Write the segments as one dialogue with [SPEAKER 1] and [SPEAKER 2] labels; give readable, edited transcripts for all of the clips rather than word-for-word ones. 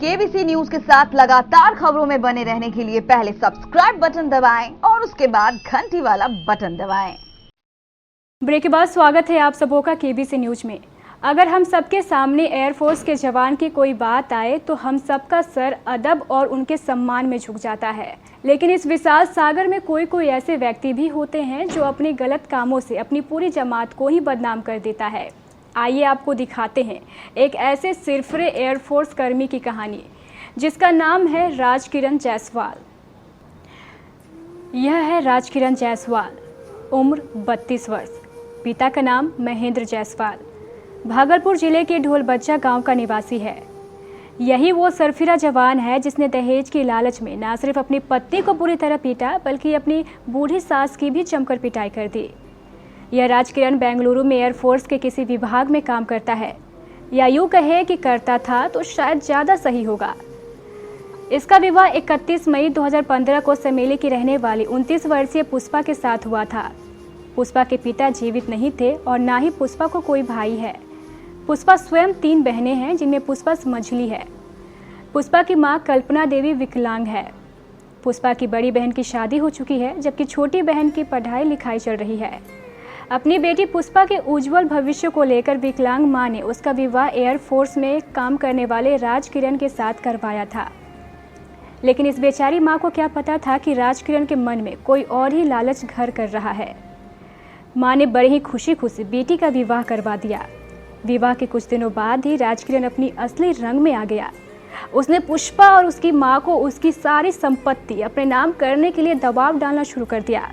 [SPEAKER 1] KBC news के साथ लगातार खबरों में बने रहने के लिए पहले सब्सक्राइब बटन दबाएं और उसके बाद घंटी वाला बटन दबाएं।
[SPEAKER 2] ब्रेक के बाद स्वागत है आप सबों का केबीसी न्यूज में। अगर हम सबके सामने एयरफोर्स के जवान की कोई बात आए तो हम सबका सर अदब और उनके सम्मान में झुक जाता है, लेकिन इस विशाल सागर में कोई ऐसे व्यक्ति भी होते हैं जो अपने गलत कामों से अपनी पूरी जमात को ही बदनाम कर देता है। आइए आपको दिखाते हैं एक ऐसे सिरफिरे एयरफोर्स कर्मी की कहानी जिसका नाम है राजकिरण जायसवाल। यह है राजकिरण जायसवाल, उम्र 32 वर्ष, पिता का नाम महेंद्र जायसवाल, भागलपुर जिले के ढोलबज्जा गांव का निवासी है। यही वो सरफिरा जवान है जिसने दहेज की लालच में न सिर्फ अपनी पत्नी को पूरी तरह पीटा बल्कि अपनी बूढ़ी सास की भी जमकर पिटाई कर दी। यह राजकिरण बेंगलुरु में एयरफोर्स के किसी विभाग में काम करता है, या यूँ कहे कि करता था तो शायद ज़्यादा सही होगा। इसका विवाह 31 मई 2015 को समेली की रहने वाली 29 वर्षीय पुष्पा के साथ हुआ था। पुष्पा के पिता जीवित नहीं थे और ना ही पुष्पा को कोई भाई है। पुष्पा स्वयं 3 बहनें हैं जिनमें पुष्पा मझली है। पुष्पा की मां कल्पना देवी विकलांग है। पुष्पा की बड़ी बहन की शादी हो चुकी है जबकि छोटी बहन की पढ़ाई लिखाई चल रही है। अपनी बेटी पुष्पा के उज्जवल भविष्य को लेकर विकलांग मां ने उसका विवाह एयरफोर्स में काम करने वाले राजकिरण के साथ करवाया था, लेकिन इस बेचारी मां को क्या पता था कि राजकिरण के मन में कोई और ही लालच घर कर रहा है। मां ने बड़े ही खुशी खुशी बेटी का विवाह करवा दिया। विवाह के कुछ दिनों बाद ही राजकिरण अपनी असली रंग में आ गया। उसने पुष्पा और उसकी मां को उसकी सारी संपत्ति अपने नाम करने के लिए दबाव डालना शुरू कर दिया।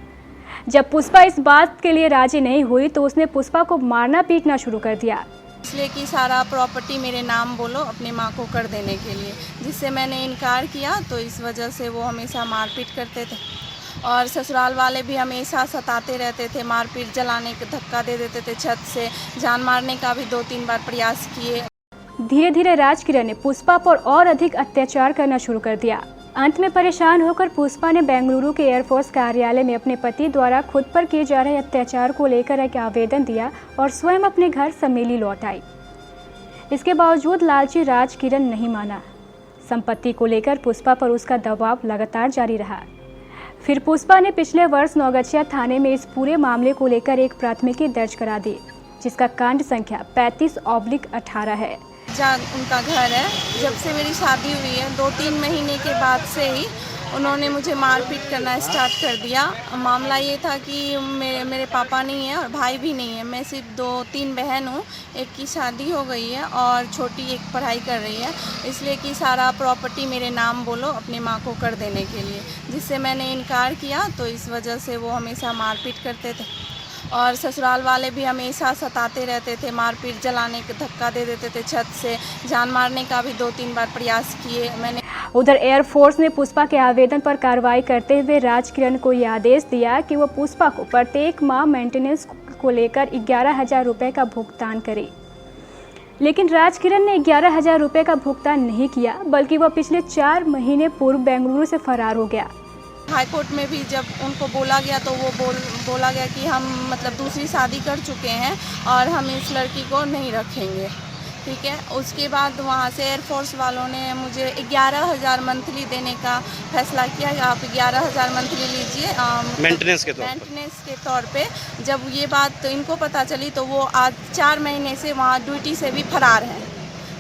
[SPEAKER 2] जब पुष्पा इस बात के लिए राजी नहीं हुई तो उसने पुष्पा को मारना पीटना शुरू कर दिया,
[SPEAKER 3] इसलिए कि सारा प्रॉपर्टी मेरे नाम बोलो अपनी माँ को कर देने के लिए, जिससे मैंने इनकार किया तो इस वजह से वो हमेशा मारपीट करते थे और ससुराल वाले भी हमेशा सताते रहते थे, मारपीट, जलाने का धक्का दे देते थे, छत से जान मारने का भी 2-3 बार प्रयास किए।
[SPEAKER 2] धीरे धीरे राजकिरण ने पुष्पा पर और अधिक अत्याचार करना शुरू कर दिया। अंत में परेशान होकर पुष्पा ने बेंगलुरु के एयरफोर्स कार्यालय में अपने पति द्वारा खुद पर किए जा रहे अत्याचार को लेकर एक आवेदन दिया और स्वयं अपने घर समेली लौट आई। इसके बावजूद लालची राजकिरण नहीं माना। संपत्ति को लेकर पुष्पा पर उसका दबाव लगातार जारी रहा। फिर पुष्पा ने पिछले वर्ष नौगछिया थाने में इस पूरे मामले को लेकर एक प्राथमिकी दर्ज करा दी, जिसका कांड संख्या 35/18 है।
[SPEAKER 3] जहाँ उनका घर है, जब से मेरी शादी हुई है 2-3 महीने के बाद से ही उन्होंने मुझे मारपीट करना स्टार्ट कर दिया। मामला ये था कि मेरे पापा नहीं है और भाई भी नहीं है, मैं सिर्फ 2-3 बहन हूँ। एक की शादी हो गई है और छोटी एक पढ़ाई कर रही है, इसलिए कि सारा प्रॉपर्टी मेरे नाम बोलो अपनी माँ को कर देने के लिए, जिससे मैंने इनकार किया तो इस वजह से वो हमेशा मारपीट करते थे और ससुराल वाले भी हमेशा सताते रहते थे, मारपीट, जलाने का धक्का दे देते थे, छत से जान मारने का भी 2-3 बार प्रयास किए मैंने।
[SPEAKER 2] उधर एयरफोर्स ने पुष्पा के आवेदन पर कार्रवाई करते हुए राजकिरण को यह आदेश दिया कि वो पुष्पा को प्रत्येक माह मेंटेनेंस को लेकर 11,000 रुपये का भुगतान करे, लेकिन राजकिरण ने 11,000 रुपये का भुगतान नहीं किया बल्कि वह पिछले 4 महीने पूर्व बेंगलुरु से फरार हो गया।
[SPEAKER 3] हाई कोर्ट में भी जब उनको बोला गया तो वो बोला गया कि हम मतलब दूसरी शादी कर चुके हैं और हम इस लड़की को नहीं रखेंगे, ठीक है। उसके बाद वहाँ से एयरफोर्स वालों ने मुझे 11,000 मंथली देने का फैसला किया कि आप 11,000 मंथली लीजिए मेंटेनेंस के तौर पे। जब ये बात इनको पता चली तो वो आज 4 महीने से वहाँ ड्यूटी से भी फरार हैं,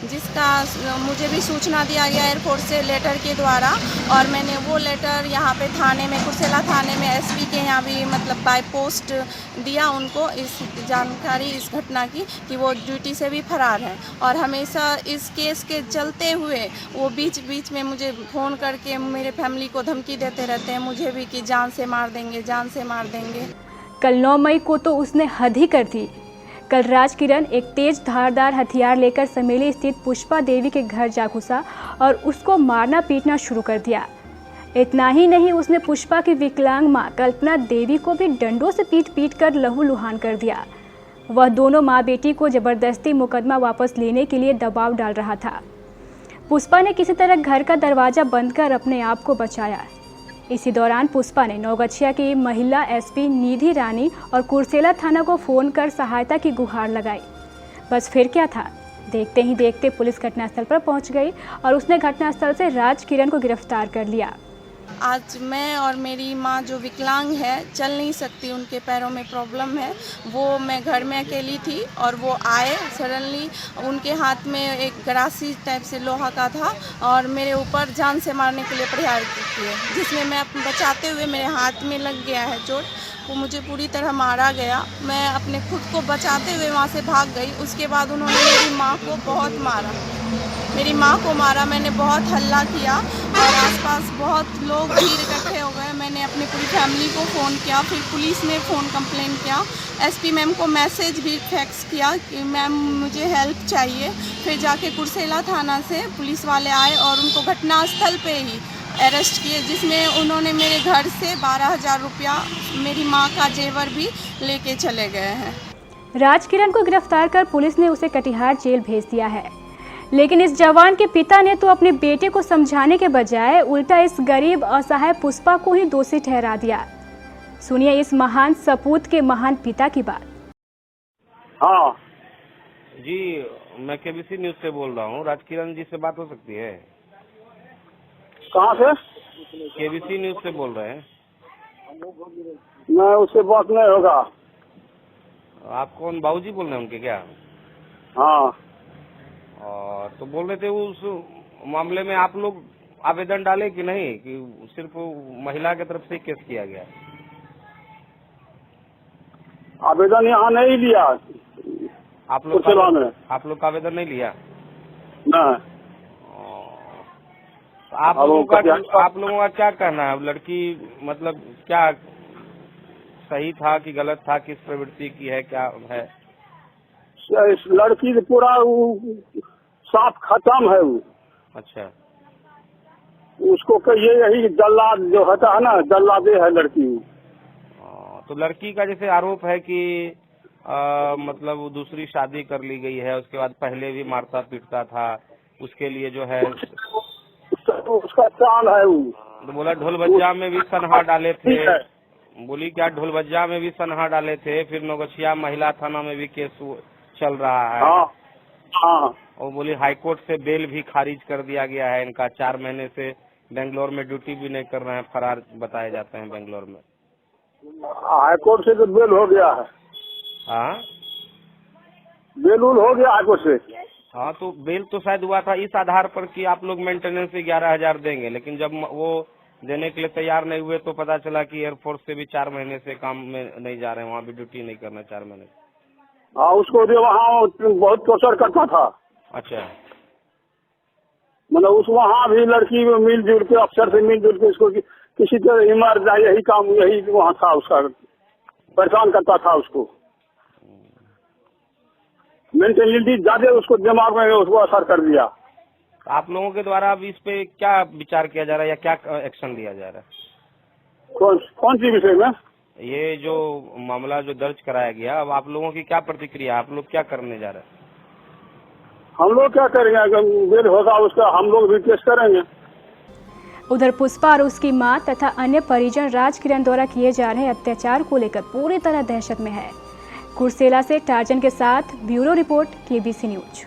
[SPEAKER 3] जिसका मुझे भी सूचना दिया गया एयरफोर्स से लेटर के द्वारा, और मैंने वो लेटर यहाँ पे थाने में, कुर्सेला थाने में एसपी के यहाँ भी मतलब बाय पोस्ट दिया उनको इस जानकारी, इस घटना की कि वो ड्यूटी से भी फरार हैं। और हमेशा इस केस के चलते हुए वो बीच बीच में मुझे फ़ोन करके मेरे फैमिली को धमकी देते रहते हैं, मुझे भी कि जान से मार देंगे, जान से मार देंगे।
[SPEAKER 2] कल 9 मई को तो उसने हद ही कर दी। कल राजकिरण एक तेज धारदार हथियार लेकर समेली स्थित पुष्पा देवी के घर जा घुसा और उसको मारना पीटना शुरू कर दिया। इतना ही नहीं, उसने पुष्पा की विकलांग मां कल्पना देवी को भी डंडों से पीट कर लहूलुहान कर दिया। वह दोनों माँ बेटी को जबरदस्ती मुकदमा वापस लेने के लिए दबाव डाल रहा था। पुष्पा ने किसी तरह घर का दरवाजा बंद कर अपने आप को बचाया। इसी दौरान पुष्पा ने नौगछिया की महिला एसपी निधि रानी और कुर्सेला थाना को फोन कर सहायता की गुहार लगाई। बस फिर क्या था, देखते ही देखते पुलिस घटनास्थल पर पहुंच गई और उसने घटनास्थल से राज किरण को गिरफ्तार कर लिया।
[SPEAKER 3] आज मैं और मेरी माँ जो विकलांग है, चल नहीं सकती, उनके पैरों में प्रॉब्लम है, वो मैं घर में अकेली थी और वो आए सडनली, उनके हाथ में एक गरासी टाइप से लोहा का था और मेरे ऊपर जान से मारने के लिए प्रयास किए, जिसमें मैं बचाते हुए मेरे हाथ में लग गया है चोट, वो मुझे पूरी तरह मारा गया। मैं अपने खुद को बचाते हुए वहाँ से भाग गई। उसके बाद उन्होंने मेरी माँ को बहुत मारा, मेरी माँ को मारा। मैंने बहुत हल्ला किया और आसपास बहुत लोग भीड़ इकट्ठे हो गए। मैंने अपनी पूरी फैमिली को फ़ोन किया, फिर पुलिस में फ़ोन कंप्लेन किया, एसपी मैम को मैसेज भी फैक्स किया कि मैम मुझे हेल्प चाहिए। फिर जाके कुर्सेला थाना से पुलिस वाले आए और उनको घटनास्थल पे ही अरेस्ट किए, जिसमें उन्होंने मेरे घर से 12,000 रुपया, मेरी माँ का जेवर भी लेके चले गए हैं।
[SPEAKER 2] राज किरण को गिरफ्तार कर पुलिस ने उसे कटिहार जेल भेज दिया है, लेकिन इस जवान के पिता ने तो अपने बेटे को समझाने के बजाय उल्टा इस गरीब असहाय पुष्पा को ही दोषी ठहरा दिया। सुनिए इस महान सपूत के महान पिता की बात।
[SPEAKER 4] हाँ
[SPEAKER 5] जी, मैं केबीसी न्यूज से बोल रहा हूँ। राज किरण जी से बात हो सकती है?
[SPEAKER 4] कहाँ से?
[SPEAKER 5] केबीसी न्यूज से बोल रहे हैं।
[SPEAKER 4] मैं उससे बात नहीं होगा।
[SPEAKER 5] आप कौन, बाबूजी बोल रहे हैं उनके क्या?
[SPEAKER 4] हाँ।
[SPEAKER 5] और तो बोल रहे थे उस मामले में आप लोग आवेदन डाले कि नहीं, कि सिर्फ महिला की तरफ से केस किया गया?
[SPEAKER 4] आवेदन यहाँ नहीं लिया।
[SPEAKER 5] आप लोग का आवेदन नहीं लिया?
[SPEAKER 4] नहीं।
[SPEAKER 5] तो आप लोगों का क्या कहना है? लड़की मतलब क्या सही था कि गलत था, किस प्रवृत्ति की है, क्या है?
[SPEAKER 4] इस लड़की से पूरा साफ खत्म है वो।
[SPEAKER 5] अच्छा,
[SPEAKER 4] उसको कहिए यही जल्लाद जो होता है ना, जल्लादे है लड़की।
[SPEAKER 5] तो लड़की का जैसे आरोप है कि मतलब वो दूसरी शादी कर ली गई है, उसके बाद पहले भी मारता पीटता था, उसके लिए जो है
[SPEAKER 4] उसका चाल है वो।
[SPEAKER 5] तो बोला ढोलबज्जा में भी सनहा डाले थे, बोली क्या ढोलबज्जा में भी सनहा डाले थे, फिर नौगछिया महिला थाना में भी केस चल रहा है।
[SPEAKER 4] हाँ हाँ।
[SPEAKER 5] और बोली हाईकोर्ट से बेल भी खारिज कर दिया गया है इनका, 4 महीने से बेंगलोर में ड्यूटी भी नहीं कर रहे हैं, फरार बताए जाते हैं बेंगलोर में।
[SPEAKER 4] हाईकोर्ट से तो बेल हो गया है।
[SPEAKER 5] हाँ,
[SPEAKER 4] बेल हो गया हाईकोर्ट से।
[SPEAKER 5] हाँ, तो बेल तो शायद हुआ था इस आधार पर कि आप लोग मेंटेनेंस से 11,000 देंगे, लेकिन जब वो देने के लिए तैयार नहीं हुए तो पता चला कि एयरफोर्स से भी 4 महीने से काम में नहीं जा रहे हैं, वहाँ भी ड्यूटी नहीं करना 4 महीने।
[SPEAKER 4] हाँ, उसको जो वहाँ बहुत टॉर्चर करता था।
[SPEAKER 5] अच्छा,
[SPEAKER 4] मतलब उस वहाँ भी लड़की मिलजुल के, अफसर से मिलजुल के उसको किसी तरह इमर जाए, यही काम यही वहाँ था उसका, परेशान करता था उसको। मेंटेलिटी ज्यादा उसको दिमाग में उसको असर कर दिया।
[SPEAKER 5] आप लोगों के द्वारा अब इस पे क्या विचार किया जा रहा है या क्या एक्शन लिया जा रहा है?
[SPEAKER 4] कौन सी विषय में?
[SPEAKER 5] ये जो मामला जो दर्ज कराया गया, अब आप लोगों की क्या प्रतिक्रिया, आप लोग क्या करने जा रहे हैं?
[SPEAKER 4] हम लोग क्या करेंगे, अगर बेल होगा उसका हम लोग भी केस करेंगे।
[SPEAKER 2] उधर पुष्पा और उसकी मां तथा अन्य परिजन राज किरण द्वारा किए जा रहे अत्याचार को लेकर पूरी तरह दहशत में है। कुर्सेला से टार्जन के साथ ब्यूरो रिपोर्ट, केबीसी न्यूज।